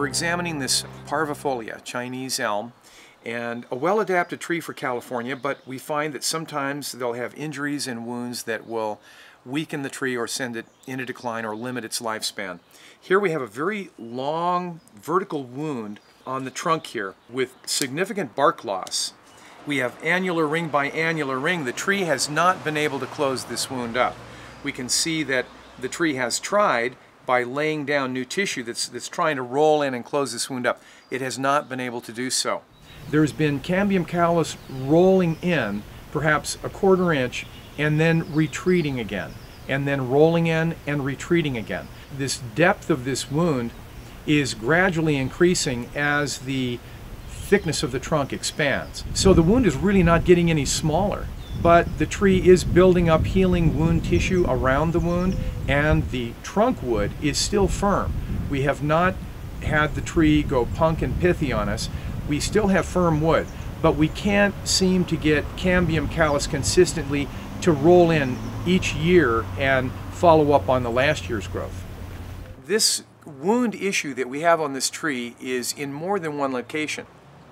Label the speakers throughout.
Speaker 1: We're examining this Parvafolia, Chinese elm, and a well-adapted tree for California, but we find that sometimes they'll have injuries and wounds that will weaken the tree or send it into decline or limit its lifespan. Here we have a very long vertical wound on the trunk here with significant bark loss. We have annular ring by annular ring. The tree has not been able to close this wound up. We can see that the tree has tried by laying down new tissue that's trying to roll in and close this wound up. It has not been able to do so. There's been cambium callus rolling in, perhaps a quarter inch, and then retreating again, and then rolling in and retreating again. This depth of this wound is gradually increasing as the thickness of the trunk expands. So the wound is really not getting any smaller, but the tree is building up healing wound tissue around the wound, and the trunk wood is still firm. We have not had the tree go punk and pithy on us. We still have firm wood, but we can't seem to get cambium callus consistently to roll in each year and follow up on the last year's growth. This wound issue that we have on this tree is in more than one location.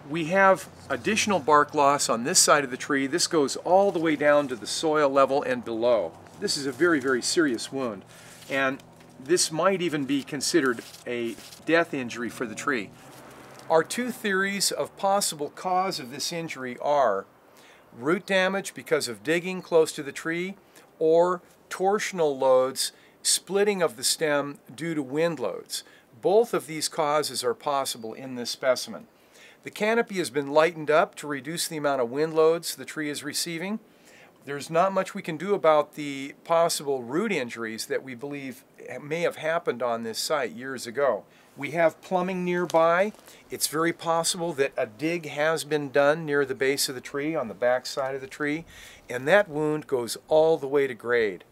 Speaker 1: We have additional bark loss on this side of the tree. This goes all the way down to the soil level and below. This is a very, very serious wound, and this might even be considered a death injury for the tree. Our two theories of possible cause of this injury are root damage because of digging close to the tree, or torsional loads, splitting of the stem due to wind loads. Both of these causes are possible in this specimen. The canopy has been lightened up to reduce the amount of wind loads the tree is receiving. There's not much we can do about the possible root injuries that we believe may have happened on this site years ago. We have plumbing nearby. It's very possible that a dig has been done near the base of the tree, on the back side of the tree, and that wound goes all the way to grade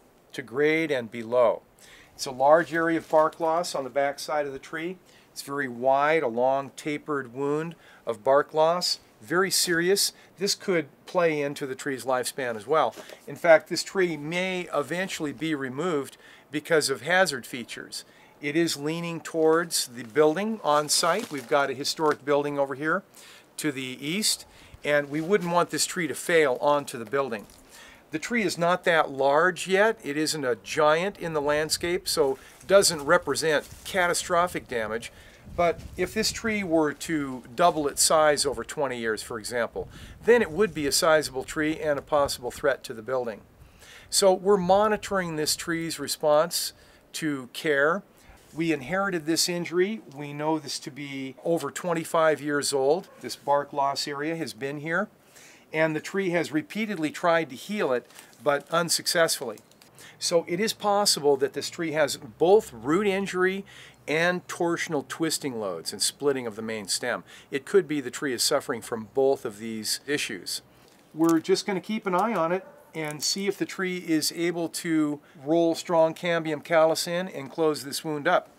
Speaker 1: and below. It's a large area of bark loss on the back side of the tree. It's very wide, a long tapered wound of bark loss, very serious. This could play into the tree's lifespan as well. In fact, this tree may eventually be removed because of hazard features. It is leaning towards the building on site. We've got a historic building over here to the east, and we wouldn't want this tree to fail onto the building. The tree is not that large yet. It isn't a giant in the landscape, so it doesn't represent catastrophic damage. But if this tree were to double its size over 20 years, for example, then it would be a sizable tree and a possible threat to the building. So we're monitoring this tree's response to care. We inherited this injury. We know this to be over 25 years old. This bark loss area has been here, and the tree has repeatedly tried to heal it, but unsuccessfully. So it is possible that this tree has both root injury and torsional twisting loads and splitting of the main stem. It could be the tree is suffering from both of these issues. We're just going to keep an eye on it and see if the tree is able to roll strong cambium callus in and close this wound up.